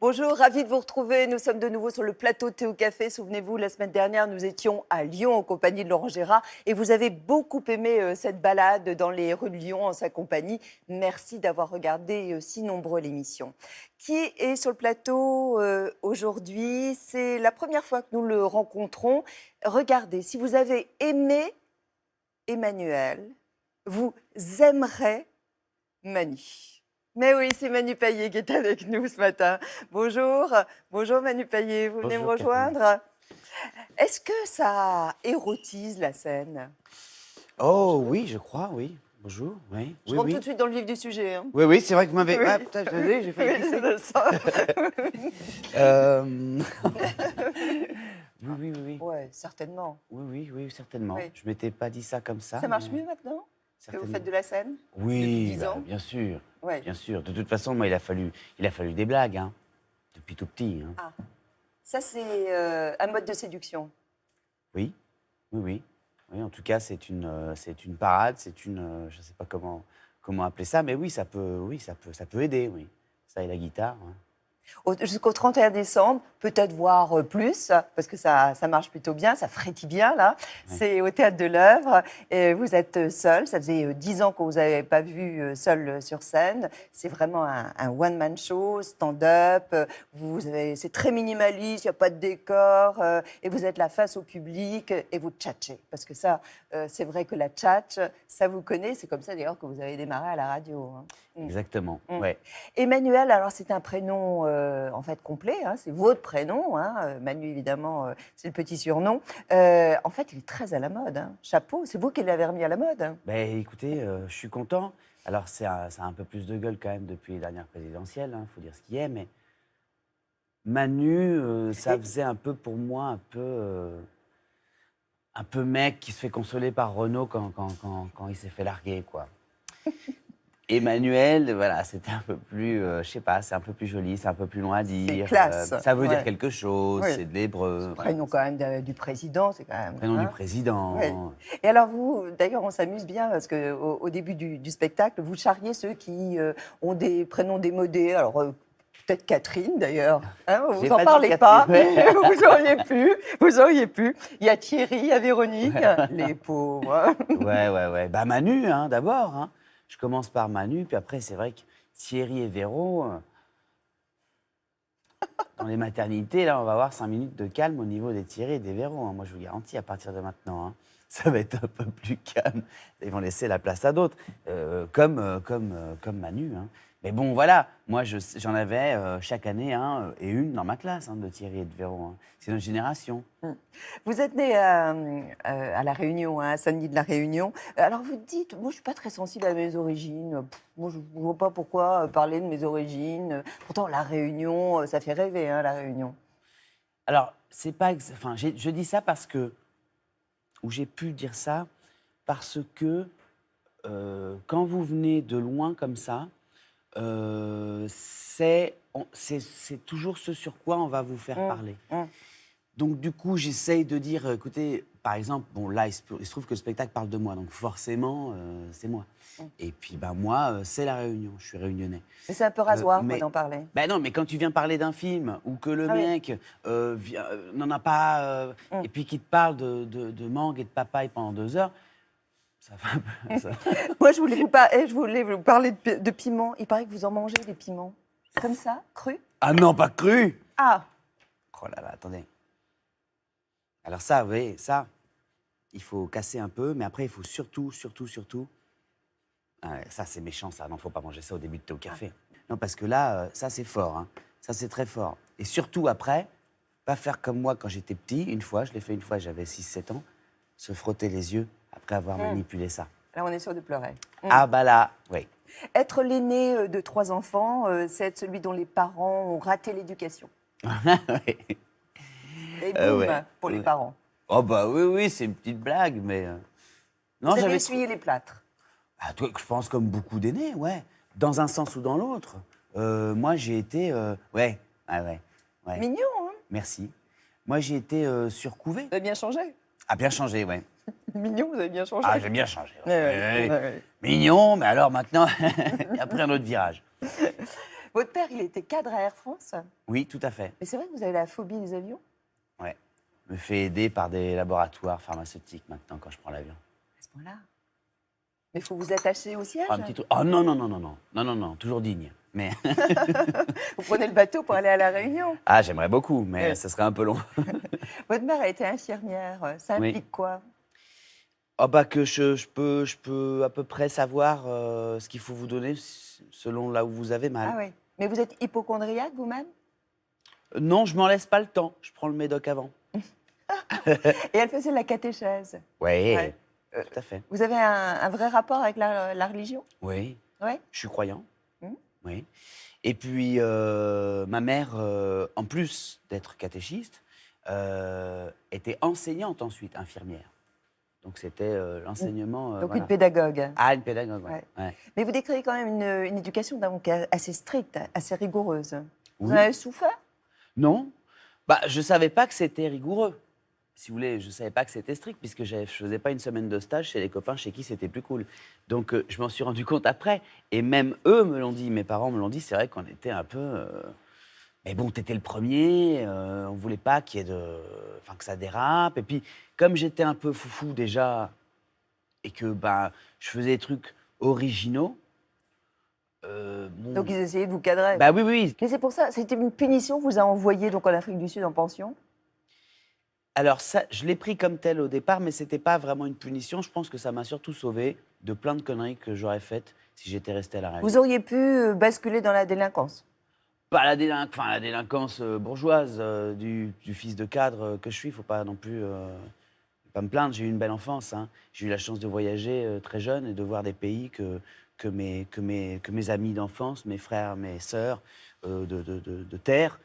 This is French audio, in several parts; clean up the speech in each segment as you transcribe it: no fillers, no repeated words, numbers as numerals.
Bonjour, ravi de vous retrouver. Nous sommes de nouveau sur le plateau Thé au Café. Souvenez-vous, la semaine dernière, nous étions à Lyon en compagnie de Laurent Gérard et vous avez beaucoup aimé cette balade dans les rues de Lyon en sa compagnie. Merci d'avoir regardé si nombreux l'émission. Qui est sur le plateau aujourd'hui? C'est la première fois que nous le rencontrons. Regardez, si vous avez aimé Emmanuel, vous aimerez Manu. Mais oui, c'est Manu Payet qui est avec nous ce matin. Bonjour, bonjour Manu Payet, vous venez me rejoindre. Est-ce que ça érotise la scène? Oh oui, je crois, oui. Bonjour, oui. Je rentre tout de suite dans le vif du sujet. Hein. Oui, oui, c'est vrai que vous m'avez... Oui. Ah, putain, j'ai fait... Oui, je le sens. Oui. Oui, certainement. Oui, certainement. Oui. Je ne m'étais pas dit ça comme ça. Ça marche mieux maintenant que vous faites de la scène? Oui, depuis 10 ans? bien sûr. Ouais. Bien sûr. De toute façon, moi, il a fallu des blagues, hein, depuis tout petit. Hein. Ah, ça c'est un mode de séduction. Oui. Oui, en tout cas, c'est une parade, je ne sais pas comment appeler ça, mais oui, ça peut aider, oui. Ça et la guitare. Hein. Jusqu'au 31 décembre, peut-être voir plus, parce que ça marche plutôt bien, ça frétille bien, là. Ouais. C'est au Théâtre de l'Œuvre. Et vous êtes seul, ça faisait 10 ans que vous n'avez pas vu seul sur scène. C'est vraiment un one-man show, stand-up. C'est très minimaliste, il n'y a pas de décor. Et vous êtes là face au public et vous tchatchez. Parce que ça, c'est vrai que la tchatch, ça vous connaît. C'est comme ça, d'ailleurs, que vous avez démarré à la radio. Hein. Exactement, ouais. Emmanuel, alors c'est un prénom en fait complet, hein, c'est votre prénom, hein, Manu évidemment, c'est le petit surnom. En fait, il est très à la mode, hein. Chapeau, c'est vous qui l'avez remis à la mode. Hein. Ben, écoutez, je suis content. Alors ça a un peu plus de gueule quand même depuis les dernières présidentielles, il faut dire ce qu'il est, mais Manu, ça faisait un peu pour moi, un peu mec qui se fait consoler par Renaud quand il s'est fait larguer, quoi. Emmanuel, voilà, c'était un peu plus, je sais pas, c'est un peu plus joli, c'est un peu plus long à dire. C'est classe. Ça veut dire quelque chose, c'est de l'hébreu. Prénom quand même du président, c'est quand même. Prénom du président. Ouais. Et alors vous, d'ailleurs, on s'amuse bien parce que au début du spectacle, vous charriez ceux qui ont des prénoms démodés. Alors peut-être Catherine d'ailleurs. Hein, vous n'en parlez pas. Vous auriez pu. Il y a Thierry, il y a Véronique, les pauvres. Ouais. Bah Manu, hein, d'abord. Hein. Je commence par Manu, puis après, c'est vrai que Thierry et Véro, dans les maternités, là, on va avoir 5 minutes de calme au niveau des Thierry et des Véro. Hein. Moi, je vous garantis, à partir de maintenant, hein, ça va être un peu plus calme. Ils vont laisser la place à d'autres, comme Manu. Hein. Mais bon, voilà, moi, j'en avais chaque année et une dans ma classe, hein, de Thierry et de Véro. Hein. C'est notre génération. Vous êtes né à La Réunion, hein, à Saint-Denis de La Réunion. Alors vous dites, moi je ne suis pas très sensible à mes origines. Moi je ne vois pas pourquoi parler de mes origines. Pourtant La Réunion, ça fait rêver, hein, La Réunion. Alors, c'est pas... Enfin, je dis ça parce que... Ou j'ai pu dire ça parce que quand vous venez de loin comme ça, c'est toujours ce sur quoi on va vous faire parler. Donc, du coup, j'essaye de dire, écoutez, par exemple, bon, là, il se trouve que le spectacle parle de moi, donc forcément, c'est moi. Et puis, moi, c'est La Réunion, je suis réunionnais. Mais c'est un peu rasoir, d'en parler. Ben non, mais quand tu viens parler d'un film, ou que le mec n'en a pas, et puis qu'il te parle de mangue et de papaye pendant 2 heures, ça fait un peu... Ça... Moi, je voulais vous parler de piment. Il paraît que vous en mangez, des piments. Comme ça, crus? Ah non, pas cru. Ah. Oh là là, attendez. Alors ça, vous voyez, ça, il faut casser un peu, mais après, il faut surtout... ça, c'est méchant, ça. Non, il ne faut pas manger ça au début de thé au café. Non, parce que là, ça, c'est fort. Hein. Ça, c'est très fort. Et surtout, après, pas faire comme moi quand j'étais petit. Une fois, je l'ai fait une fois, j'avais 6-7 ans, se frotter les yeux après avoir manipulé ça. Là, on est sûr de pleurer. Ah bah là, oui. Être l'aîné de 3 enfants, c'est être celui dont les parents ont raté l'éducation. Et boum, pour les parents. Oh bah oui, c'est une petite blague, mais... Non, vous avez essuyé les plâtres. Ah, toi, je pense comme beaucoup d'aînés, ouais. Dans un sens ou dans l'autre. Moi, j'ai été... Ouais. Mignon, hein? Merci. Moi, j'ai été surcouvé. Vous avez bien changé. Ah, bien changé, ouais. Mignon, vous avez bien changé. Ah, j'ai bien changé. Ouais. Mignon, mais alors maintenant, il y a pris un autre virage. Votre père, il était cadre à Air France. Oui, tout à fait. Mais c'est vrai que vous avez la phobie des avions? Ouais. Je me fais aider par des laboratoires pharmaceutiques maintenant quand je prends l'avion. À ce point-là. Mais il faut vous attacher au siège. Un petit truc. Oh non, non, non, non, non. Non, non, non, toujours digne. Mais Vous prenez le bateau pour aller à La Réunion. ah, j'aimerais beaucoup, mais Ouais. ce serait un peu long. Votre mère a été infirmière. Ça Oui. implique quoi? Oh bah que je peux à peu près savoir ce qu'il faut vous donner selon là où vous avez mal. Ah oui. Mais vous êtes hypocondriaque vous-même? Non, je m'en laisse pas le temps. Je prends le médoc avant. Et elle faisait la catéchèse. Ouais, Ouais. tout à fait. Vous avez un vrai rapport avec la religion? Oui, Oui. je suis croyant. Mhm. Oui. Et puis ma mère, en plus d'être catéchiste, était enseignante ensuite, infirmière. Donc c'était l'enseignement. Donc voilà. une pédagogue. Ah, une pédagogue, ouais. Ouais. Ouais. Mais vous décrivez quand même une éducation donc assez stricte, assez rigoureuse. Vous en Oui. avez souffert? Non, bah je savais pas que c'était rigoureux. Si vous voulez, je savais pas que c'était strict puisque je faisais pas une semaine de stage chez les copains chez qui c'était plus cool. Donc je m'en suis rendu compte après. Et même eux me l'ont dit, mes parents me l'ont dit. C'est vrai qu'on était un peu. Mais bon, t'étais le premier. On voulait pas qu'il y ait que ça dérape. Et puis comme j'étais un peu foufou déjà et que bah je faisais des trucs originaux. Bon, Donc ils essayaient de vous cadrer. bah oui, oui. Mais c'est pour ça, c'était une punition, vous a envoyé donc en Afrique du Sud en pension? Alors ça, je l'ai pris comme tel au départ, mais c'était pas vraiment une punition. Je pense que ça m'a surtout sauvé de plein de conneries que j'aurais faites si j'étais resté à la Réunion. Vous auriez pu basculer dans la délinquance? Pas la délinquance bourgeoise du fils de cadre que je suis. Faut pas non plus pas me plaindre. J'ai eu une belle enfance. Hein. J'ai eu la chance de voyager très jeune et de voir des pays que mes amis d'enfance, mes frères, mes sœurs de terre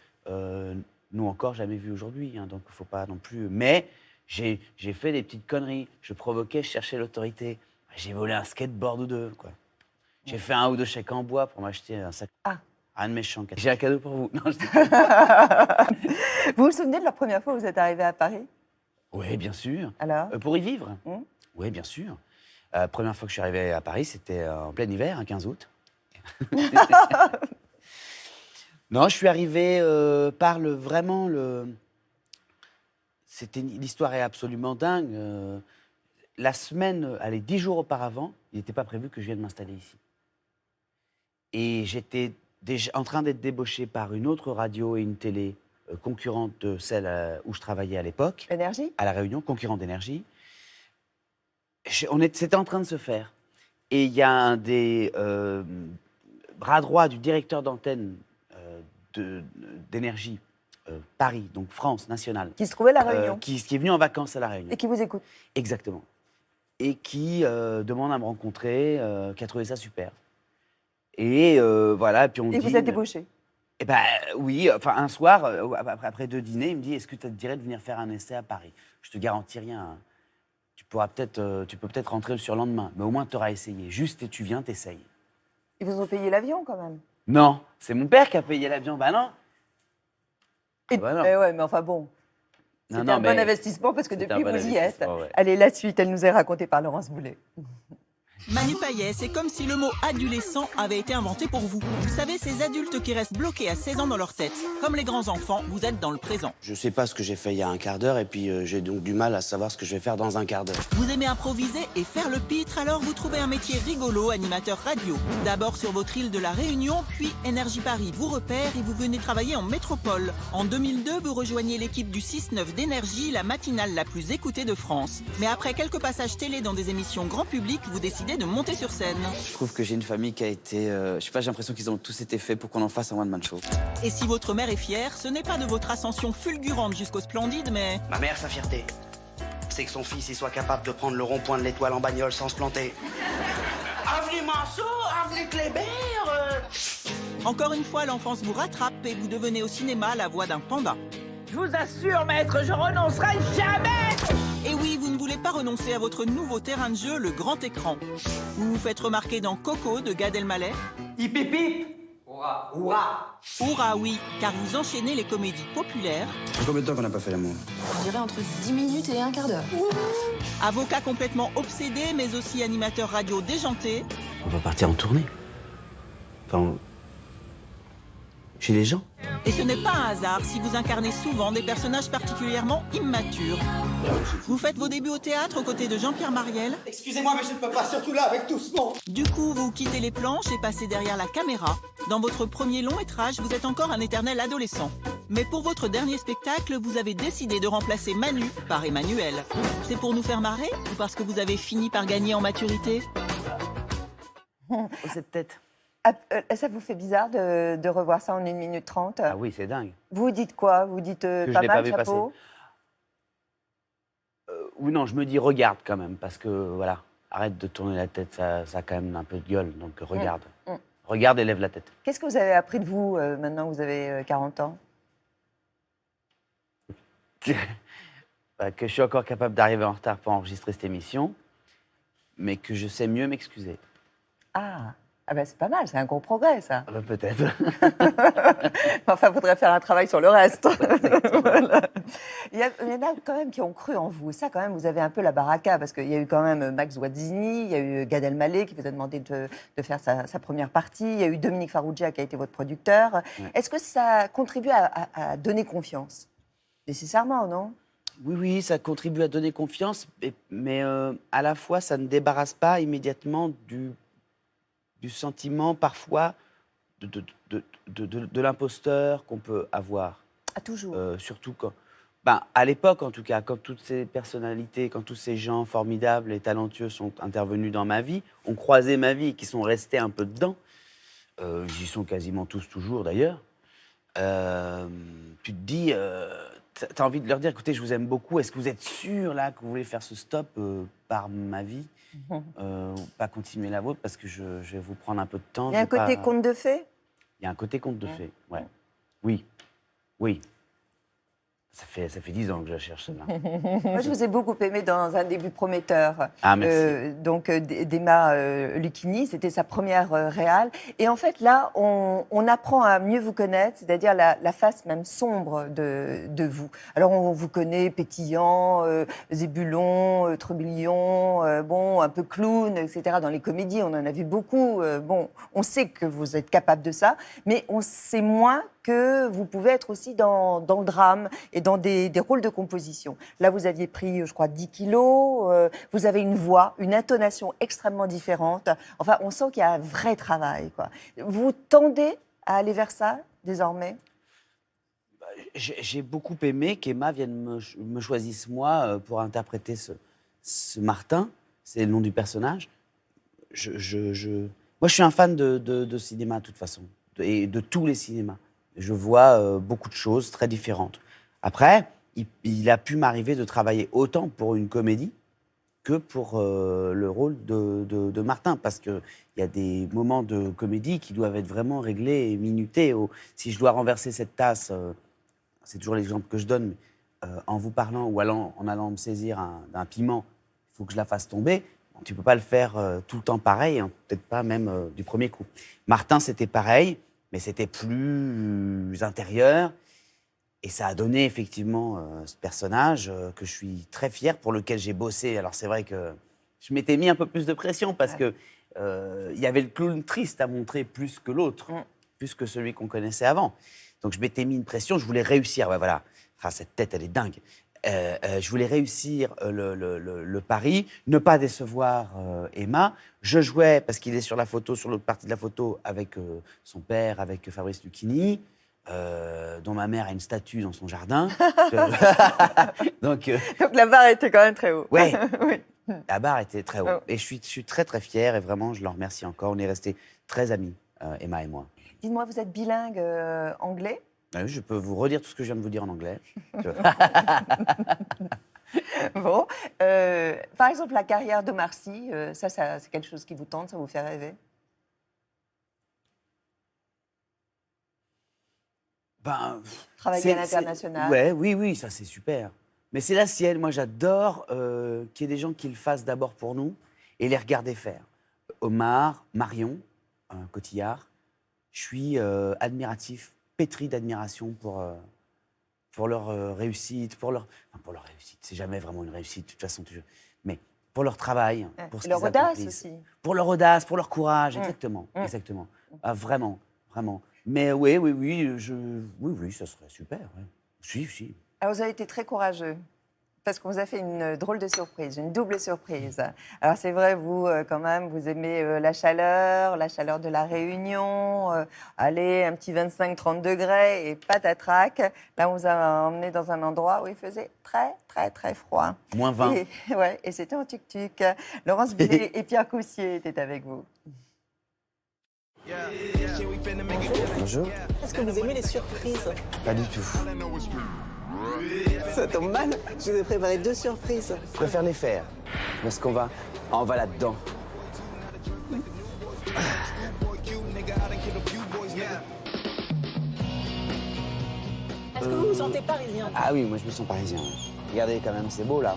n'ont encore jamais vu aujourd'hui. Hein. Donc, il ne faut pas non plus... Mais j'ai fait des petites conneries. Je provoquais, je cherchais l'autorité. J'ai volé un skateboard ou deux, quoi. J'ai fait 1 ou 2 chèques en bois pour m'acheter un sac. Ah. Rien de méchant. J'ai un cadeau pour vous. Non, Vous vous souvenez de la première fois où vous êtes arrivé à Paris? Oui, bien sûr. Alors? Pour y vivre. Mmh. Oui, bien sûr. Première fois que je suis arrivé à Paris, c'était en plein hiver, un 15 août. Non, je suis arrivé par l'histoire est absolument dingue. La semaine, 10 jours auparavant, il n'était pas prévu que je vienne m'installer ici. Et j'étais déjà en train d'être débauché par une autre radio et une télé concurrente de celle où je travaillais à l'époque, Énergie? à La Réunion, concurrente d'Énergie. C'était en train de se faire. Et il y a un des bras droits du directeur d'antenne d'Énergie, Paris, donc France nationale, Qui se trouvait à La Réunion? qui est venu en vacances à La Réunion. Et qui vous écoute? Exactement. Et qui demande à me rencontrer, qui a trouvé ça super. Et voilà, puis on Et vous dîne. êtes débauché? Eh ben oui, enfin un soir, après 2 dîners, il me dit, est-ce que ça te dirait de venir faire un essai à Paris? Je te garantis rien. Hein. Tu peux peut-être rentrer le surlendemain, mais au moins tu auras essayé. Juste, tu viens, t'essayes. Ils vous ont payé l'avion quand même? Non, c'est mon père qui a payé l'avion. Bah non. Et, bah non. ouais, mais enfin bon. Non, C'était non, un bon mais investissement parce que c'était depuis un bon vous y êtes. investissement, ouais. Allez, la suite, elle nous est racontée par Laurence Boulet. Manu Payet, c'est comme si le mot adolescent avait été inventé pour vous. Vous savez, ces adultes qui restent bloqués à 16 ans dans leur tête. Comme les grands enfants, vous êtes dans le présent. Je sais pas ce que j'ai fait il y a un quart d'heure et puis j'ai donc du mal à savoir ce que je vais faire dans un quart d'heure. Vous aimez improviser et faire le pitre, alors vous trouvez un métier rigolo, animateur radio. D'abord sur votre île de la Réunion, puis Énergie Paris vous repère et vous venez travailler en métropole. En 2002, vous rejoignez l'équipe du 6-9 d'Énergie, la matinale la plus écoutée de France. Mais après quelques passages télé dans des émissions grand public, vous décidez de monter sur scène. Je trouve que j'ai une famille qui a été... je sais pas, j'ai l'impression qu'ils ont tous été faits pour qu'on en fasse un one-man show. Et si votre mère est fière, ce n'est pas de votre ascension fulgurante jusqu'au splendide, mais... Ma mère, sa fierté, c'est que son fils il soit capable de prendre le rond-point de l'Étoile en bagnole sans se planter. Avenue Mansour, avenue Kléber... Encore une fois, l'enfance vous rattrape et vous devenez au cinéma la voix d'un panda. Je vous assure, maître, je renoncerai jamais! Et oui, vous ne voulez pas renoncer à votre nouveau terrain de jeu, le grand écran. Vous vous faites remarquer dans Coco de Gad Elmaleh. Hip hip hip! Hourra! Hourra! Hourra oui, car vous enchaînez les comédies populaires. Ça fait combien de temps qu'on n'a pas fait l'amour? On dirait entre 10 minutes et un quart d'heure. Avocat complètement obsédé, mais aussi animateur radio déjanté. On va partir en tournée. Enfin, chez les gens. Et ce n'est pas un hasard si vous incarnez souvent des personnages particulièrement immatures. Vous faites vos débuts au théâtre aux côtés de Jean-Pierre Mariel. Excusez-moi, mais je ne peux pas, surtout là, avec tout ce monde. Du coup, vous quittez les planches et passez derrière la caméra. Dans votre premier long métrage, vous êtes encore un éternel adolescent. Mais pour votre dernier spectacle, vous avez décidé de remplacer Manu par Emmanuel. C'est pour nous faire marrer ou parce que vous avez fini par gagner en maturité? Oh, cette tête. Ah, ça vous fait bizarre de revoir ça en 1 minute 30? Ah oui, c'est dingue. Vous dites quoi? Vous dites Que je pas l'ai mal, pas vu chapeau? Oui, non, je me dis regarde quand même, parce que voilà, arrête de tourner la tête, ça a quand même un peu de gueule, donc regarde. Mm. Regarde et lève la tête. Qu'est-ce que vous avez appris de vous maintenant que vous avez 40 ans? Bah, que je suis encore capable d'arriver en retard pour enregistrer cette émission, mais que je sais mieux m'excuser. Ah ben c'est pas mal, c'est un gros progrès, ça. Ah bah, peut-être. Enfin, il faudrait faire un travail sur le reste. Voilà. Il y en a quand même qui ont cru en vous. Ça, quand même, vous avez un peu la baraka, parce qu'il y a eu quand même Max Guazzini, il y a eu Gad Elmaleh qui vous a demandé de faire sa première partie, il y a eu Dominique Farrugia qui a été votre producteur. Ouais. Est-ce que ça contribue à donner confiance? Nécessairement, non? Oui, ça contribue à donner confiance, mais à la fois, ça ne débarrasse pas immédiatement du sentiment, parfois, de l'imposteur qu'on peut avoir. Ah, toujours. Surtout quand... Ben, à l'époque, en tout cas, quand toutes ces personnalités, quand tous ces gens formidables et talentueux sont intervenus dans ma vie, ont croisé ma vie et qui sont restés un peu dedans, j'y sont quasiment tous toujours d'ailleurs, tu te dis... T'as envie de leur dire, écoutez, je vous aime beaucoup. Est-ce que vous êtes sûr là que vous voulez faire ce stop par ma vie, pas continuer la vôtre parce que je vais vous prendre un peu de temps. Il y a un côté conte de fées? Il y a un côté conte de fées, ouais. Oui. Ça fait 10 ans que je la cherche, celle-là. Moi, je vous ai beaucoup aimé dans Un début prometteur. Ah, merci. D'Emma Lucchini, c'était sa première réal. Et en fait, là, on apprend à mieux vous connaître, c'est-à-dire la face même sombre de vous. Alors, on vous connaît pétillant, zébulon, trublion, un peu clown, etc. Dans les comédies, on en a vu beaucoup. On sait que vous êtes capable de ça, mais on sait moins que vous pouvez être aussi dans le drame et dans des rôles de composition. Là, vous aviez pris, je crois, 10 kilos, vous avez une voix, une intonation extrêmement différente. Enfin, on sent qu'il y a un vrai travail, quoi. Vous tendez à aller vers ça, désormais? J'ai beaucoup aimé qu'Emma vienne me choisisse moi pour interpréter ce Martin, c'est le nom du personnage. Moi, je suis un fan de cinéma, de toute façon, et de tous les cinémas. Je vois beaucoup de choses très différentes. Après, il a pu m'arriver de travailler autant pour une comédie que pour le rôle de Martin, parce qu'il y a des moments de comédie qui doivent être vraiment réglés et minutés. Si je dois renverser cette tasse, c'est toujours l'exemple que je donne, mais, en vous parlant ou en allant me saisir d'un piment, il faut que je la fasse tomber. Tu ne peux pas le faire tout le temps pareil, hein, peut-être pas même du premier coup. Martin, c'était pareil, mais c'était plus intérieur. Et ça a donné effectivement ce personnage que je suis très fier, pour lequel j'ai bossé. Alors c'est vrai que je m'étais mis un peu plus de pression parce que il y avait le clown triste à montrer plus que l'autre, plus que celui qu'on connaissait avant. Donc je m'étais mis une pression, je voulais réussir. Ouais, voilà, cette tête, elle est dingue. Je voulais réussir le pari, ne pas décevoir Emma. Je jouais, parce qu'il est sur la photo, sur l'autre partie de la photo, avec son père, avec Fabrice Lucchini, dont ma mère a une statue dans son jardin. Donc la barre était quand même très haut. Ouais, Oui. la barre était très haute. Oh. Et je suis très, très fier, et vraiment, je leur remercie encore. On est restés très amis, Emma et moi. Dites-moi, vous êtes bilingue anglais? Oui, je peux vous redire tout ce que je viens de vous dire en anglais. Bon. Par exemple, la carrière de Marcy, ça c'est quelque chose qui vous tente, ça vous fait rêver? Travailler à l'international. Oui, ça c'est super. Mais c'est la sienne. Moi, j'adore qu'il y ait des gens qui le fassent d'abord pour nous et les regarder faire. Omar, Marion, Cotillard, je suis admiratif, pétri d'admiration pour leur réussite, pour leur réussite. C'est jamais vraiment une réussite, de toute façon, mais pour leur travail, pour ce leur qu'ils audace accomplissent. aussi. Pour leur audace, pour leur courage, exactement. Ah, vraiment. Mais oui, ça serait super. Ouais. Si. Alors, vous avez été très courageux. Parce qu'on vous a fait une drôle de surprise, une double surprise. Alors c'est vrai, vous, quand même, vous aimez la chaleur de la Réunion, allez, un petit 25-30 degrés et patatrac. Là, on vous a emmené dans un endroit où il faisait très, très, très froid. Moins 20. Et c'était en tuk-tuk. Laurence Billet et Pierre Coussier étaient avec vous. Bonjour. Est-ce que vous aimez les surprises? Pas du tout. Ça tombe mal, je vous ai préparé 2 surprises. Je préfère les faire. Où est-ce qu'on va? Ah, on va là-dedans. Est-ce que vous vous sentez parisien? Ah oui, moi je me sens parisien. Regardez quand même, c'est beau là.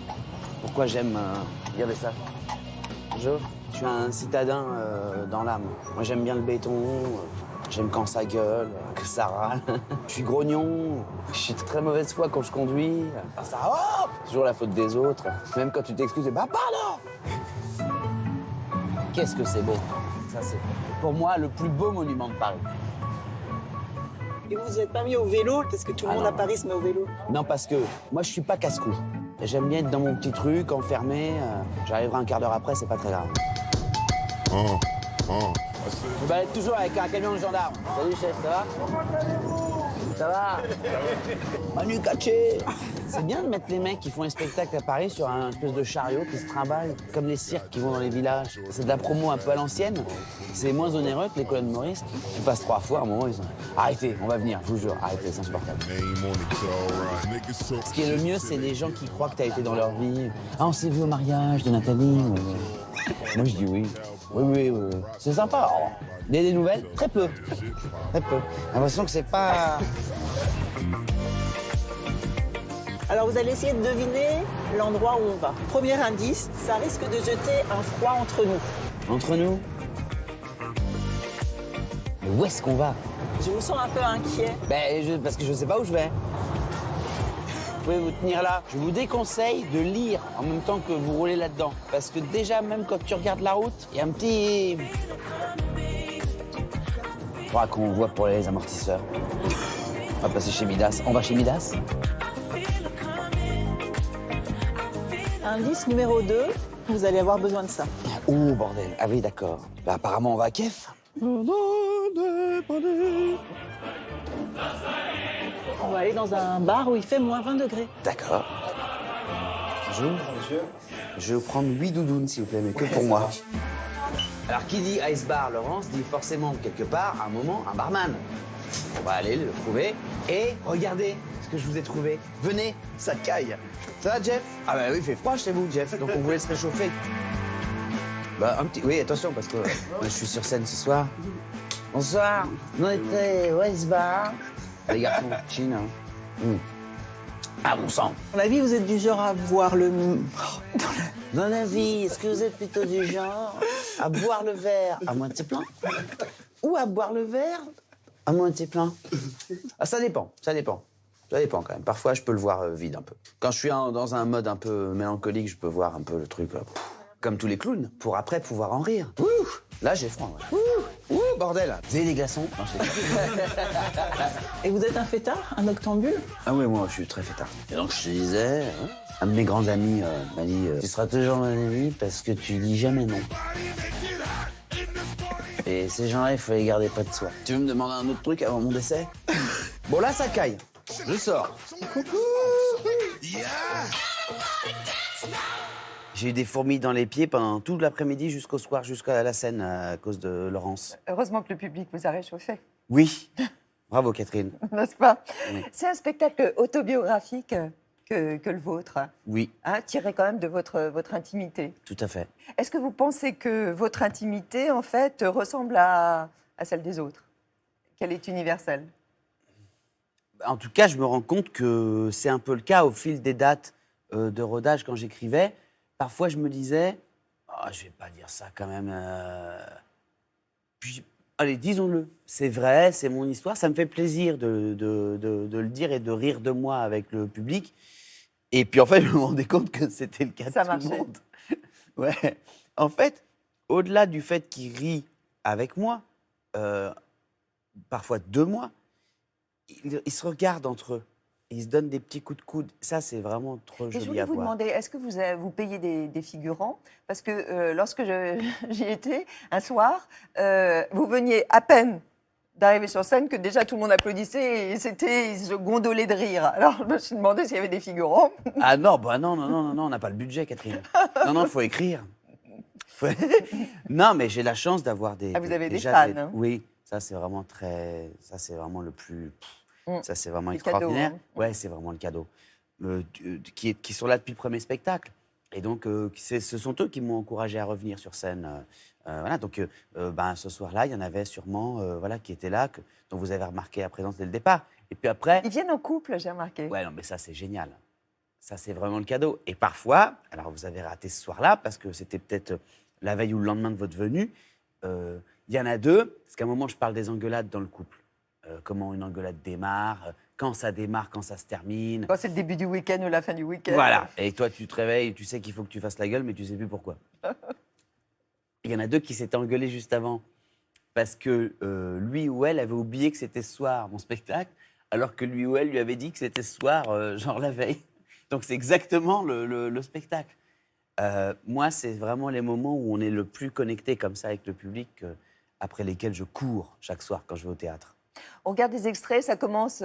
Pourquoi j'aime... Regardez ça. Bonjour. Je suis un citadin dans l'âme. Moi j'aime bien le béton, j'aime quand ça gueule, que ça râle. Je suis grognon, je suis de très mauvaise foi quand je conduis. Ça, hop, toujours la faute des autres. Même quand tu t'excuses, bah pardon. Qu'est-ce que c'est beau. Ça c'est pour moi le plus beau monument de Paris. Et vous n'êtes pas mis au vélo? Parce que tout le monde non. à Paris se met au vélo. Non, parce que moi, je suis pas casse-cou. J'aime bien être dans mon petit truc, enfermé. J'arriverai un quart d'heure après, c'est pas très grave. Je me balade toujours avec un camion de gendarme. Salut, chef, ça va? Ça va? Manu Katché. C'est bien de mettre les mecs qui font un spectacle à Paris sur un espèce de chariot qui se trimballe, comme les cirques qui vont dans les villages. C'est de la promo un peu à l'ancienne. C'est moins onéreux que les colonnes Maurice. Tu passes 3 fois, à un moment, ils sont... Arrêtez, on va venir, je vous jure. Arrêtez, c'est insupportable. Ce qui est le mieux, c'est les gens qui croient que t'as été dans leur vie. Ah, on s'est vu au mariage de Nathalie. Moi, je dis oui. Oui. C'est sympa. Oh. Des nouvelles? Très peu. Très peu. J'ai l'impression que c'est pas... Alors vous allez essayer de deviner l'endroit où on va. Premier indice, ça risque de jeter un froid entre nous. Entre nous? Mais où est-ce qu'on va? Je vous sens un peu inquiet. Parce que je sais pas où je vais. Vous pouvez vous tenir là. Je vous déconseille de lire en même temps que vous roulez là-dedans. Parce que déjà, même quand tu regardes la route, il y a un petit... Il faudra qu'on voit pour les amortisseurs. On va passer chez Midas. On va chez Midas? Indice numéro 2, vous allez avoir besoin de ça. Oh, bordel. Ah oui, d'accord. Bah, apparemment, on va à Kiev. On va aller dans un bar où il fait moins 20 degrés. D'accord. Bonjour. Je vais vous prendre 8 doudounes, s'il vous plaît, mais que pour moi. Alors, qui dit ice bar, Laurence, dit forcément quelque part, à un moment, un barman. On va aller le trouver. Et regardez ce que je vous ai trouvé. Venez, ça caille. Ça va, Jeff? Ah bah oui, il fait froid chez vous, Jeff, donc on voulait se réchauffer. Bah, un petit... Oui, attention, parce que je suis sur scène ce soir. Bonsoir. On était au ice bar. Les garçons, Chine, hein. Ah, bon sang. Dans la vie, vous êtes du genre à boire le... Dans la vie, est-ce que vous êtes plutôt du genre à boire le verre à moitié plein ou à boire le verre à moitié plein? Ah, ça dépend. Ça dépend quand même. Parfois, je peux le voir vide un peu. Quand je suis dans un mode un peu mélancolique, je peux voir un peu le truc comme tous les clowns, pour après pouvoir en rire. Ouh, là, j'ai froid. Ouais. Ouh, bordel. Vous avez des glaçons? Non, je sais pas. Et vous êtes un fêtard, un octambule? Ah oui, moi, je suis très fêtard. Et donc, je te disais, un de mes grands amis m'a dit tu seras toujours mon ami parce que tu dis jamais non. Et ces gens-là, il faut les garder près de soi. Tu veux me demander un autre truc avant mon décès? Bon, là, ça caille. Je sors. J'ai eu des fourmis dans les pieds pendant tout l'après-midi jusqu'au soir, jusqu'à la scène à cause de Laurence. Heureusement que le public vous a réchauffé, Oui. Bravo, Catherine. n'est-ce pas? Oui. C'est un spectacle autobiographique que le vôtre, Oui, hein, tiré quand même de votre intimité. tout à fait. Est-ce que vous pensez que votre intimité, en fait, ressemble à celle des autres? Qu'elle est universelle? En tout cas, je me rends compte que c'est un peu le cas au fil des dates de rodage quand j'écrivais. Parfois, je me disais, oh, je vais pas dire ça quand même. Puis, allez, disons-le, c'est vrai, c'est mon histoire. Ça me fait plaisir de le dire et de rire de moi avec le public. Et puis, en fait, je me rendais compte que c'était le cas Ça de tout marchait. le monde. Ouais. En fait, au-delà du fait qu'il rit avec moi, parfois 2 mois, ils se regardent entre eux. Ils se donnent des petits coups de coude. Ça, c'est vraiment trop Et je joli voulais à vous voir. demander, est-ce que vous payez des figurants? Parce que lorsque j'y étais, un soir, vous veniez à peine d'arriver sur scène que déjà tout le monde applaudissait et ils se gondolaient de rire. Alors je me suis demandé s'il y avait des figurants. Ah non, bah non, on n'a pas le budget, Catherine. Non, il faut écrire. Non, mais j'ai la chance d'avoir des... Ah, vous avez des déjà fans, hein. Oui, ça c'est vraiment le plus... Ça c'est vraiment C'est cadeau, extraordinaire. hein. Ouais, c'est vraiment le cadeau. Qui sont là depuis le premier spectacle. Et donc, ce sont eux qui m'ont encouragé à revenir sur scène. Voilà, donc ce soir-là, il y en avait sûrement qui étaient là, dont vous avez remarqué la présence dès le départ. Et puis après... Ils viennent en couple, j'ai remarqué. Ouais, non, mais ça, c'est génial. Ça, c'est vraiment le cadeau. Et parfois, alors vous avez raté ce soir-là, parce que c'était peut-être la veille ou le lendemain de votre venue, il y en a 2, parce qu'à un moment, je parle des engueulades dans le couple. Comment une engueulade démarre, quand ça démarre, quand ça se termine. Quand c'est le début du week-end ou la fin du week-end. Voilà. Et toi, tu te réveilles, tu sais qu'il faut que tu fasses la gueule, mais tu sais plus pourquoi. Il y en a 2 qui s'étaient engueulés juste avant, parce que lui ou elle avait oublié que c'était ce soir, mon spectacle, alors que lui ou elle lui avait dit que c'était ce soir, genre la veille. Donc c'est exactement le spectacle. Moi, c'est vraiment les moments où on est le plus connecté comme ça avec le public, après lesquels je cours chaque soir quand je vais au théâtre. On regarde des extraits, ça commence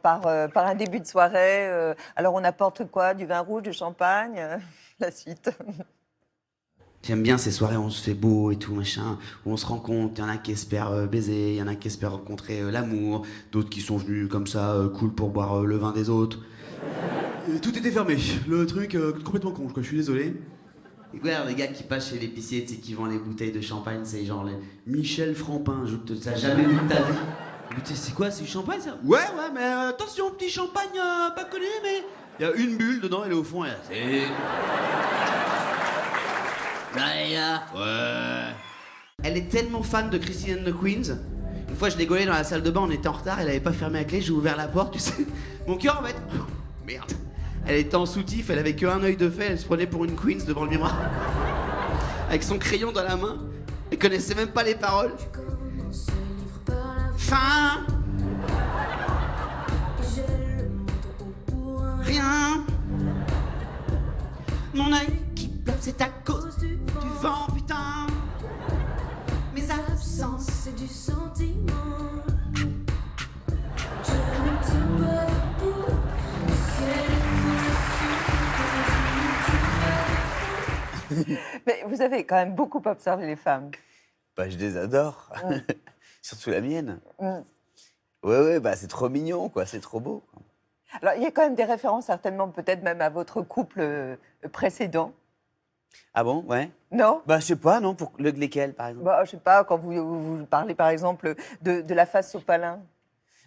par un début de soirée. Alors on apporte quoi? Du vin rouge, du champagne? La suite. J'aime bien ces soirées où on se fait beau et tout, machin, où on se rencontre. Il y en a qui espèrent baiser, il y en a qui espèrent rencontrer l'amour, d'autres qui sont venus comme ça, cool pour boire le vin des autres. Tout était fermé, le truc complètement con, quoi, je suis désolé. Et regarde, les gars qui passent chez l'épicier, tu sais, qui vendent les bouteilles de champagne, c'est genre les Michel Frampin, t'as jamais vu de ta vie. Mais tu sais, c'est quoi, c'est du champagne ça? Ouais, mais attention, petit champagne pas connu, mais il y a une bulle dedans, elle est au fond, et là, c'est... les gars. Ouais. Elle est tellement fan de Christine and the Queens. Une fois, je l'ai gaulée dans la salle de bain, on était en retard, elle avait pas fermé la clé, j'ai ouvert la porte, tu sais. Mon cœur, en fait. Merde. Elle était en soutif, elle avait qu'un œil de fait, elle se prenait pour une Queens devant le miroir. Avec son crayon dans la main. Elle connaissait même pas les paroles. Fin. Rien. Mon œil qui pleure, c'est à cause du vent, putain. Mes absences, c'est du sentiment. Je ne tiens pas debout. Mais vous avez quand même beaucoup observé les femmes. Bah, je les adore. Surtout la mienne. Mm. Ouais, bah, c'est trop mignon, quoi. C'est trop beau. Alors, il y a quand même des références, certainement, peut-être même à votre couple précédent. Ah bon, ouais. Non? Bah, je sais pas, non, pour lesquels, par exemple. Bah, je sais pas, quand vous parlez, par exemple, de la face sopalin.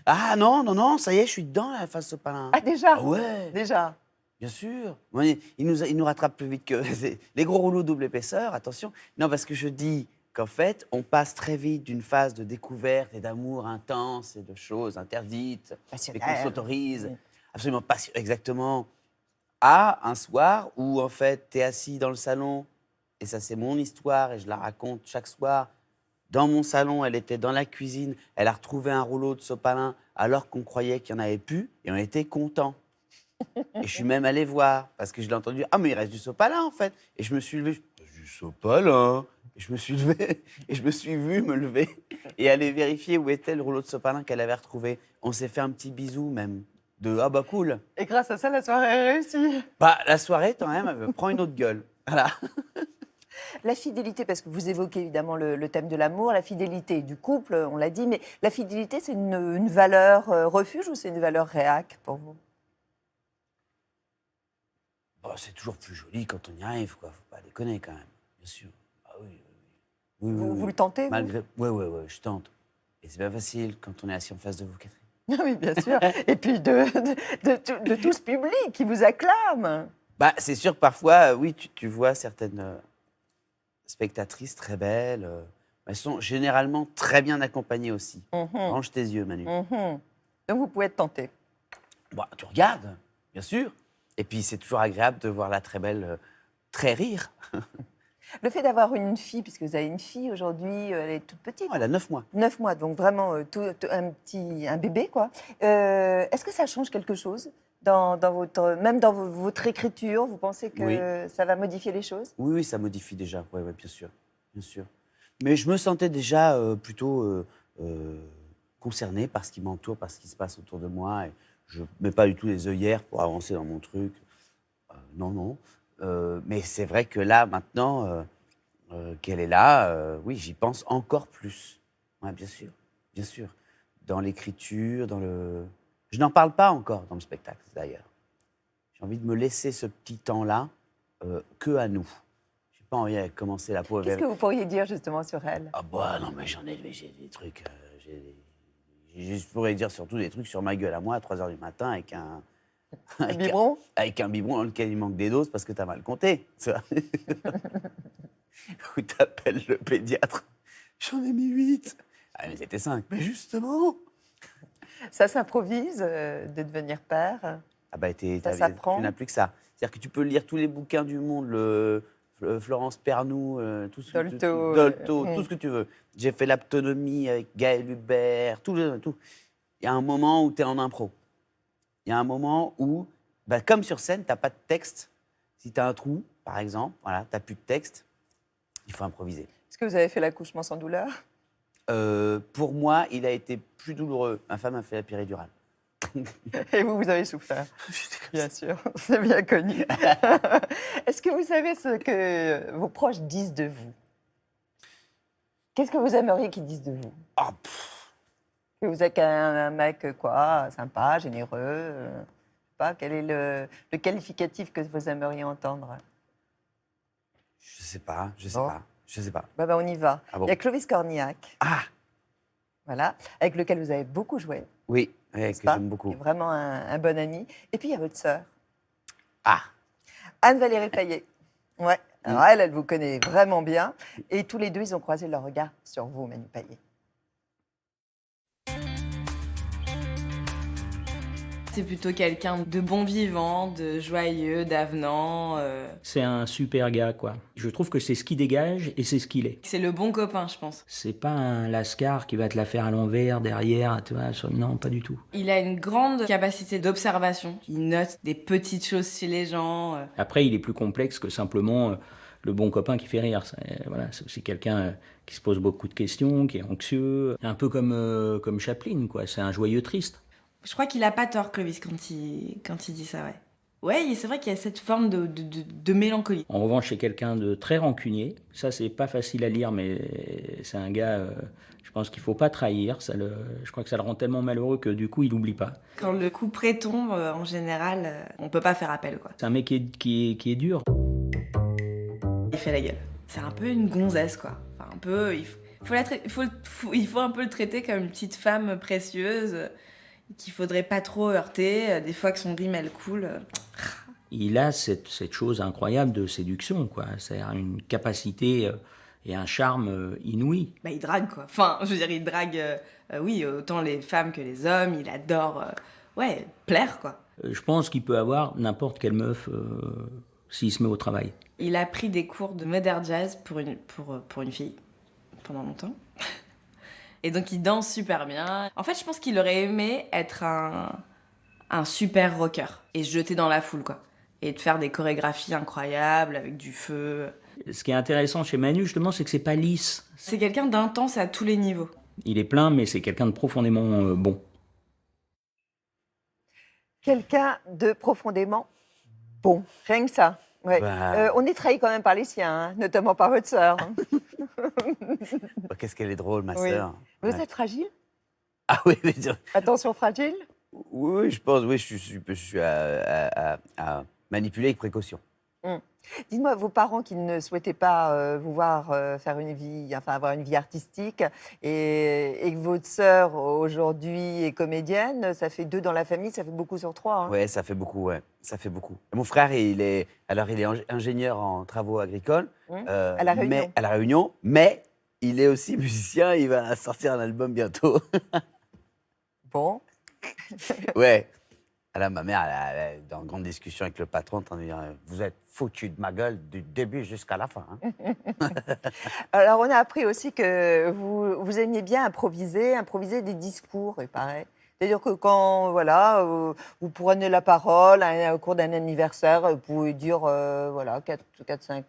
Ah non, ça y est, je suis dedans, la face sopalin. Ah, déjà? Ah ouais, Déjà. bien sûr. Ouais, il nous rattrape plus vite que les gros rouleaux double épaisseur, attention. Non, parce que je dis qu'en fait, on passe très vite d'une phase de découverte et d'amour intense et de choses interdites, et Passionnel. qu'on s'autorise, Oui. absolument pas exactement, à un soir où en fait, tu es assis dans le salon, et ça c'est mon histoire, et je la raconte chaque soir. Dans mon salon, elle était dans la cuisine, elle a retrouvé un rouleau de sopalin alors qu'on croyait qu'il n'y en avait plus, et on était contents. Et je suis même allé voir, parce que je l'ai entendu, ah mais il reste du sopalin en fait. Et je me suis levé, du sopalin. Et je me suis levé, et je me suis vu me lever, et aller vérifier où était le rouleau de sopalin qu'elle avait retrouvé. On s'est fait un petit bisou même, de ah bah cool. Et grâce à ça, la soirée est réussie. Bah la soirée quand même, elle prend une autre gueule. Voilà. La fidélité, parce que vous évoquez évidemment le thème de l'amour, la fidélité du couple, on l'a dit, mais la fidélité, c'est une valeur refuge ou c'est une valeur réac pour vous? Bah, c'est toujours plus joli quand on y arrive, quoi. Faut pas déconner quand même, bien sûr. Ah oui. Oui, Vous le tentez, vous? Malgré... Ouais, je tente. Et c'est pas facile quand on est assis en face de vous, Catherine. Oui, bien sûr. Et puis de tout ce public qui vous acclame. Bah, c'est sûr que parfois, oui, tu vois certaines spectatrices très belles. Elles sont généralement très bien accompagnées aussi. Range tes yeux, Manu. Mhm. Donc vous pouvez être tenté. Bah, tu regardes, bien sûr. Et puis, c'est toujours agréable de voir la très belle très rire. Le fait d'avoir une fille, puisque vous avez une fille aujourd'hui, elle est toute petite, Elle a 9 mois. 9 mois, donc vraiment un bébé, quoi. Est-ce que ça change quelque chose même dans votre écriture? Vous pensez que ça va modifier les choses? Oui, ça modifie déjà, ouais, bien sûr, bien sûr. Mais je me sentais déjà plutôt concerné par ce qui m'entoure, par ce qui se passe autour de moi. Et je ne mets pas du tout les œillères pour avancer dans mon truc. Non. Mais c'est vrai que là, maintenant qu'elle est là, oui, j'y pense encore plus. Ouais, bien sûr. Dans l'écriture, dans le... Je n'en parle pas encore dans le spectacle, d'ailleurs. J'ai envie de me laisser ce petit temps-là que à nous. Je n'ai pas envie de commencer la pauvre... Qu'est-ce que vous pourriez dire justement sur elle? Ah bah non, mais j'ai des trucs... je pourrais dire surtout des trucs sur ma gueule à moi à 3h du matin avec un... Un biberon? Avec un biberon dans lequel il manque des doses parce que t'as mal compté. Tu vois. Ou t'appelles le pédiatre. J'en ai mis 8. Ah mais c'était 5. Mais justement. Ça s'improvise de devenir père? Ah bah tu s'apprend. n'as plus que ça. C'est-à-dire que tu peux lire tous les bouquins du monde, Florence Pernoud, tout ce Dolto, tout ce que tu veux. J'ai fait l'aptonomie avec Gaël Hubert, tout. Il y a un moment où tu es en impro. Il y a un moment où, comme sur scène, tu n'as pas de texte. Si tu as un trou, par exemple, voilà, tu n'as plus de texte, il faut improviser. Est-ce que vous avez fait l'accouchement sans douleur? Pour moi, il a été plus douloureux. Ma femme a fait la péridurale. Et vous avez souffert? Bien sûr, c'est bien connu. Est-ce que vous savez ce que vos proches disent de vous? Qu'est-ce que vous aimeriez qu'ils disent de vous? Que vous êtes un mec sympa, généreux. Je sais pas, quel est le qualificatif que vous aimeriez entendre? Je sais pas. On y va. Ah bon? Il y a Clovis Cornillac. Ah Voilà, avec lequel vous avez beaucoup joué. oui, que n'est-ce pas? j'aime beaucoup. Qui est vraiment un bon ami. Et puis il y a votre sœur, Ah Anne-Valérie Payet. Ouais. Alors elle vous connaît vraiment bien. Et tous les deux, ils ont croisé leur regard sur vous, Manu Payet. C'est plutôt quelqu'un de bon vivant, de joyeux, d'avenant. C'est un super gars, quoi. Je trouve que c'est ce qu'il dégage et c'est ce qu'il est. C'est le bon copain, je pense. C'est pas un lascar qui va te la faire à l'envers, derrière, tu vois. Non, pas du tout. Il a une grande capacité d'observation. Il note des petites choses chez les gens. Après, il est plus complexe que simplement le bon copain qui fait rire. Voilà, c'est aussi quelqu'un qui se pose beaucoup de questions, qui est anxieux. Un peu comme Chaplin, quoi. C'est un joyeux triste. Je crois qu'il a pas tort, Clovis, quand il dit ça, ouais. Ouais, c'est vrai qu'il y a cette forme de mélancolie. En revanche, c'est quelqu'un de très rancunier. Ça, c'est pas facile à lire, mais c'est un gars, je pense qu'il faut pas trahir. Je crois que ça le rend tellement malheureux que du coup, il oublie pas. Quand le coup tombe, en général, on peut pas faire appel, quoi. C'est un mec qui est dur. Il fait la gueule. C'est un peu une gonzesse, quoi. Enfin, un peu... Il faut un peu le traiter comme une petite femme précieuse... qu'il faudrait pas trop heurter, des fois que son rime elle coule. Il a cette chose incroyable de séduction, quoi. C'est-à-dire une capacité et un charme inouï. Il drague, quoi. Enfin, je veux dire, il drague, oui, autant les femmes que les hommes, il adore, plaire, quoi. Je pense qu'il peut avoir n'importe quelle meuf s'il se met au travail. Il a pris des cours de modern jazz pour une fille, pendant longtemps. Et donc, il danse super bien. En fait, je pense qu'il aurait aimé être un super rocker et se jeter dans la foule, quoi. Et de faire des chorégraphies incroyables avec du feu. Ce qui est intéressant chez Manu, justement, c'est que c'est pas lisse. C'est quelqu'un d'intense à tous les niveaux. Il est plein, mais c'est quelqu'un de profondément bon. Quelqu'un de profondément bon. Rien que ça. Ouais. On est trahi quand même par les siens, hein, notamment par votre sœur. Hein. Qu'est-ce qu'elle est drôle, ma sœur. Vous êtes fragile? Ah oui, mais... Attention, fragile? Oui, je pense, je suis à manipuler avec précaution. Dites-moi, vos parents qui ne souhaitaient pas vous voir faire avoir une vie artistique, et que votre sœur aujourd'hui est comédienne, ça fait 2 dans la famille, ça fait beaucoup sur 3. Hein. Ouais, ça fait beaucoup. Mon frère, il est ingénieur en travaux agricoles à La Réunion, mais il est aussi musicien. Il va sortir un album bientôt. Bon. Ouais. Ah là, ma mère, elle est en grande discussion avec le patron, en train de dire vous êtes foutu de ma gueule du début jusqu'à la fin. Hein. Alors, on a appris aussi que vous aimiez bien improviser des discours, il paraît. C'est-à-dire que quand, voilà, vous prenez la parole au cours d'un anniversaire, vous pouvez dire, voilà, 4-5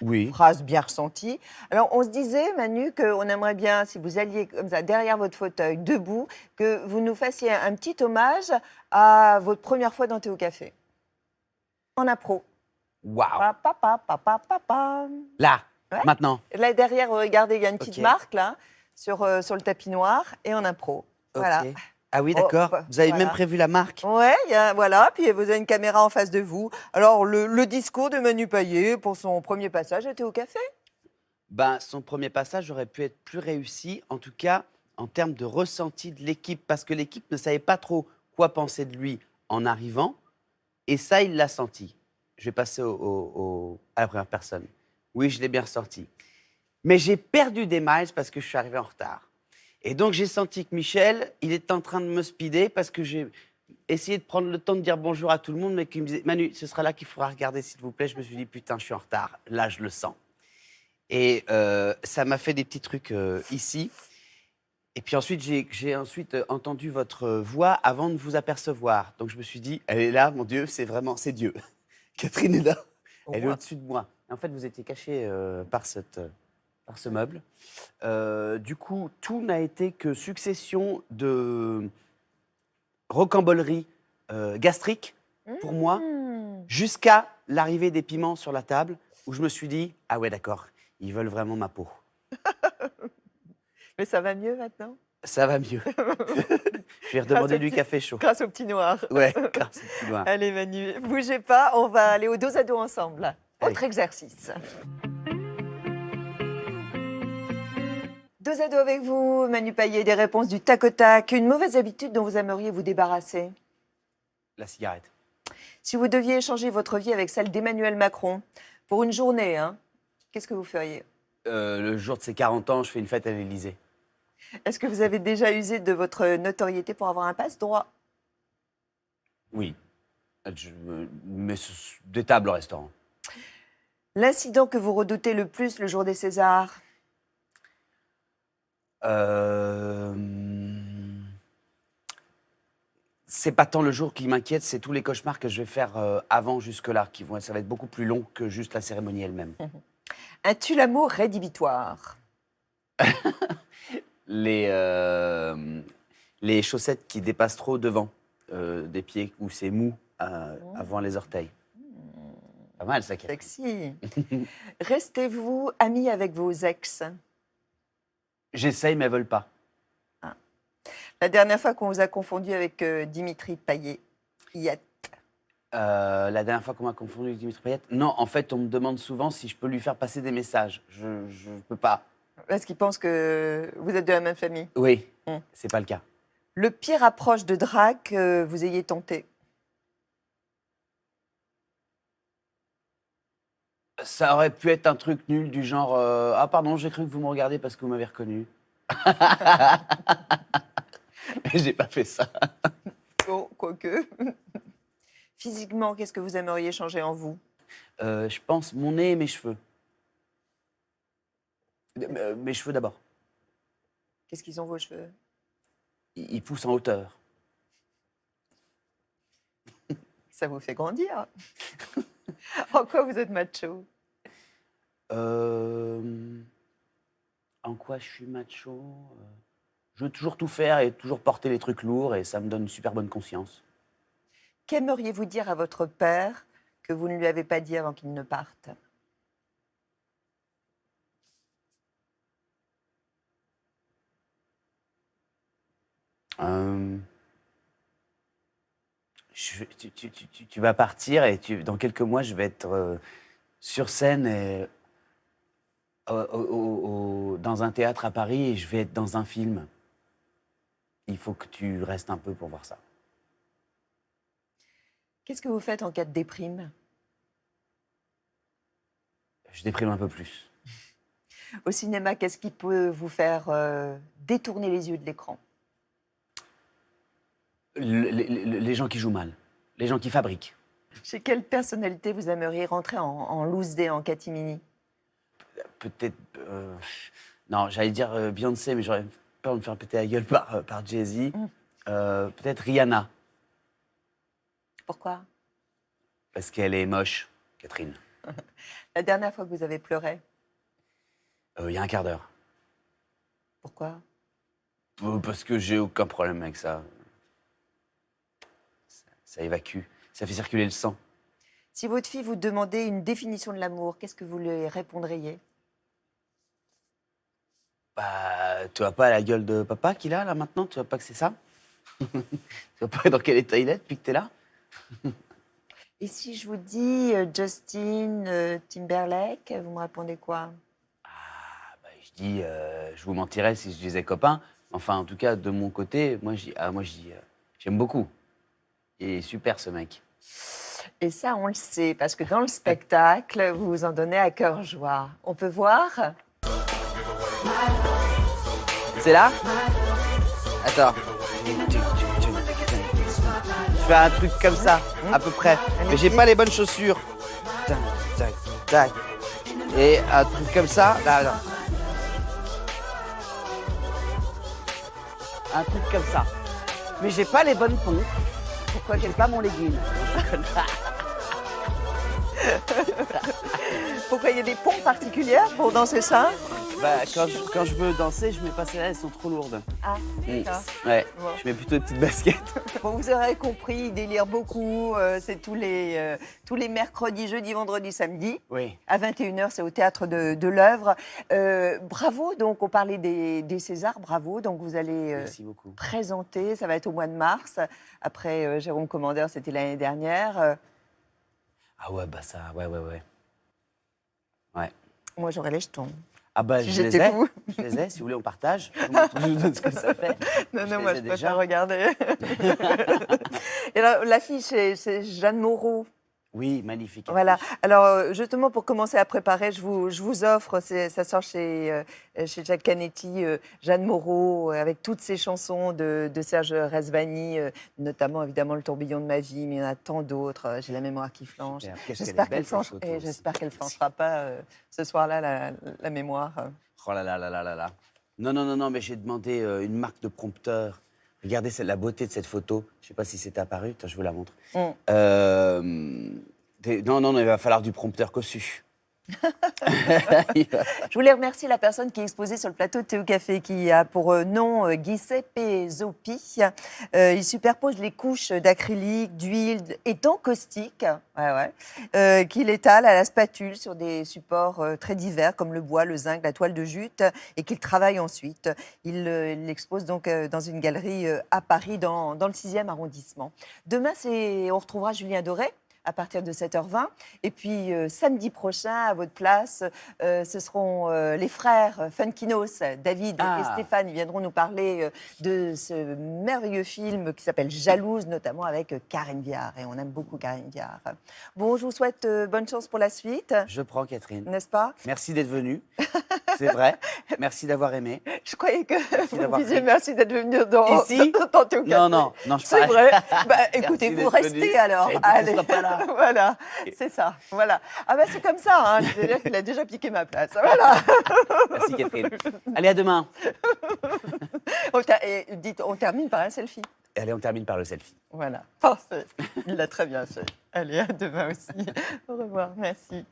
Oui. phrases bien ressenties. Alors, on se disait, Manu, qu'on aimerait bien, si vous alliez comme ça, derrière votre fauteuil, debout, que vous nous fassiez un petit hommage à votre première fois dans Théo Café. En impro. Waouh. Papa, papa, papa. Là, Ouais. maintenant. Là, derrière, regardez, il y a une petite Ok. marque, là, sur le tapis noir, et en impro. Voilà. Ok. Ah oui, Oh, d'accord. bah, Vous avez voilà. même prévu la marque. Ouais, voilà, puis vous avez une caméra en face de vous. Alors, le discours de Manu Payet pour son premier passage était au café. Ben, son premier passage aurait pu être plus réussi, en tout cas en termes de ressenti de l'équipe, parce que l'équipe ne savait pas trop quoi penser de lui en arrivant, et ça, il l'a senti. Je vais passer à la première personne. Oui, je l'ai bien ressenti. Mais j'ai perdu des miles parce que je suis arrivé en retard. Et donc, j'ai senti que Michel, il était en train de me speeder parce que j'ai essayé de prendre le temps de dire bonjour à tout le monde, mais qu'il me disait Manu, ce sera là qu'il faudra regarder, s'il vous plaît. Je me suis dit putain, je suis en retard. Là, je le sens. Et ça m'a fait des petits trucs ici. Et puis ensuite, j'ai ensuite entendu votre voix avant de vous apercevoir. Donc je me suis dit, elle est là, mon Dieu, c'est Dieu. Catherine est là, elle est Ouais. au-dessus de moi. Et en fait, vous étiez caché par ce meuble. Du coup, tout n'a été que succession de rocambolleries gastriques pour moi, jusqu'à l'arrivée des piments sur la table, où je me suis dit, ah ouais, d'accord, ils veulent vraiment ma peau. Mais ça va mieux maintenant, Ça va mieux. Je vais redemander du café chaud. grâce au petit noir. Ouais, grâce au petit noir. Allez, Manu, bougez pas, on va aller au dos à dos ensemble. Allez. Autre exercice. Dos à dos avec vous, Manu Payet, des réponses du tac au tac. Une mauvaise habitude dont vous aimeriez vous débarrasser. La cigarette. Si vous deviez échanger votre vie avec celle d'Emmanuel Macron pour une journée, hein, qu'est-ce que vous feriez? Le jour de ses 40 ans, je fais une fête à l'Élysée. Est-ce que vous avez déjà usé de votre notoriété pour avoir un passe-droit? Oui. Mais des tables au restaurant. L'incident que vous redoutez le plus le jour des Césars? C'est pas tant le jour qui m'inquiète, c'est tous les cauchemars que je vais faire avant jusque-là. Ça va être beaucoup plus long que juste la cérémonie elle-même. Un tue-l'amour rédhibitoire? Les chaussettes qui dépassent trop devant des pieds, où c'est mou avant les orteils. Pas mal, ça. Sexy. Restez-vous amis avec vos ex? J'essaye, mais elles veulent pas. La dernière fois qu'on vous a confondu avec Dimitri Payet. La dernière fois qu'on m'a confondu avec Dimitri Payet, non, en fait, on me demande souvent si je peux lui faire passer des messages. Je ne peux pas. Parce qu'il pense que vous êtes de la même famille. Oui, c'est pas le cas. Le pire approche de drague que vous ayez tenté? Ça aurait pu être un truc nul du genre ah pardon, j'ai cru que vous me regardez parce que vous m'avez reconnu. Mais j'ai pas fait ça. Oh, quoique. Physiquement, qu'est-ce que vous aimeriez changer en vous? Je pense mon nez et mes cheveux. Mes cheveux d'abord. Qu'est-ce qu'ils ont vos cheveux? Ils poussent en hauteur. Ça vous fait grandir. En quoi vous êtes macho? En quoi je suis macho? Je veux toujours tout faire et toujours porter les trucs lourds et ça me donne une super bonne conscience. Qu'aimeriez-vous dire à votre père que vous ne lui avez pas dit avant qu'il ne parte? Tu vas partir et dans quelques mois, je vais être sur scène et, dans un théâtre à Paris et je vais être dans un film. Il faut que tu restes un peu pour voir ça. Qu'est-ce que vous faites en cas de déprime? Je déprime un peu plus. Au cinéma, qu'est-ce qui peut vous faire détourner les yeux de l'écran? Les gens qui jouent mal, les gens qui fabriquent. Chez quelle personnalité vous aimeriez rentrer en loose day, en catimini? Peut-être. Non, j'allais dire Beyoncé, mais j'aurais peur de me faire péter la gueule par Jay-Z. Peut-être Rihanna, Pourquoi? parce qu'elle est moche, Catherine. La dernière fois que vous avez pleuré, Il y a un quart d'heure. pourquoi? Parce que j'ai aucun problème avec ça. Ça évacue, ça fait circuler le sang. Si votre fille vous demandait une définition de l'amour, qu'est-ce que vous lui répondriez? Bah, tu vois pas la gueule de papa qu'il a là maintenant? Tu vois pas que c'est ça? Tu vois pas dans quel état il est depuis que t'es là? Et si je vous dis Justin Timberlake, vous me répondez quoi? Bah, je dis, je vous mentirais si je disais copain. Enfin, en tout cas, de mon côté, moi je dis, j'aime beaucoup. Il est super ce mec. Et ça, on le sait, parce que dans le spectacle, vous vous en donnez à cœur joie. On peut voir? C'est là? Attends. Je fais un truc comme ça, à peu près. Mais j'ai pas les bonnes chaussures. Tac, tac, tac. Et un truc comme ça. Là. Un truc comme ça. Mais j'ai pas les bonnes pompes. Pourquoi j'ai pas mon legging? Pourquoi il y a des pompes particulières pour danser ça? Bah, quand je veux danser, je mets pas celles-là, elles sont trop lourdes. Ah, d'accord. Ouais, Bon. je mets plutôt des petites baskets. Bon, vous aurez compris, il délire beaucoup. C'est tous les mercredis, jeudi, vendredi, samedi. Oui. À 21h, c'est au théâtre de l'Œuvre. Bravo, donc on parlait des Césars, bravo. Donc vous allez Merci beaucoup. présenter, ça va être au mois de mars. Après Jérôme Commandeur, c'était l'année dernière. Ah ouais, bah ça, ouais. Ouais. Moi, j'aurais les jetons. Ah bah, Si je les j'étais ai. vous. Je les ai, si vous voulez, on partage. Je vous donne ce que ça fait. Non, Je moi, les je ai peux déjà. pas regarder. Et alors, l'affiche, c'est Jeanne Moreau. Oui, magnifique. Voilà. affiche. Alors, justement, pour commencer à préparer, je vous offre, ça sort chez Jacques Canetti, Jeanne Moreau, avec toutes ses chansons de Serge Rezvani, notamment, évidemment, Le tourbillon de ma vie, mais il y en a tant d'autres. J'ai la mémoire qui flanche. Super. Qu'est-ce qu'elle est J'espère belle, qu'elle flanche, cette photo aussi. j'espère qu'elle flanchera pas ce soir-là, la mémoire. Oh là là là là là là. Non, mais j'ai demandé une marque de prompteur. Regardez la beauté de cette photo. Je sais pas si c'est apparu. Attends, je vous la montre. Non, il va falloir du prompteur cossu. Je voulais remercier la personne qui est exposée sur le plateau de Théo Café, qui a pour nom Giuseppe Zoppi. Il superpose les couches d'acrylique, d'huile et d'encaustique, qu'il étale à la spatule sur des supports très divers, comme le bois, le zinc, la toile de jute, et qu'il travaille ensuite. Il l'expose donc dans une galerie à Paris, dans le 6e arrondissement. Demain, on retrouvera Julien Doré à partir de 7h20. Et puis, samedi prochain, à votre place, ce seront les frères Funkinos, David et Stéphane. Ils viendront nous parler de ce merveilleux film qui s'appelle Jalouse, notamment avec Karine Viard. Et on aime beaucoup Karine Viard. Bon, je vous souhaite bonne chance pour la suite. Je prends, Catherine. N'est-ce pas? Merci d'être venue. C'est vrai. Merci d'avoir aimé. Je croyais que vous d'avoir disiez pris. merci d'être venu dans Ici dans Théo Café. Non, je C'est parle. vrai. Bah, écoutez, Merci vous d'être restez venu. alors. Et puis, tu seras pas là. Voilà, c'est ça. Voilà. Ah bah c'est comme ça. Hein. C'est-à-dire qu'il a déjà piqué ma place. Voilà. Merci, Catherine. Allez, à demain. Et on termine par un selfie. Allez, on termine par le selfie. Voilà. Parfait. Il l'a très bien fait. Allez, à demain aussi. Au revoir. Merci.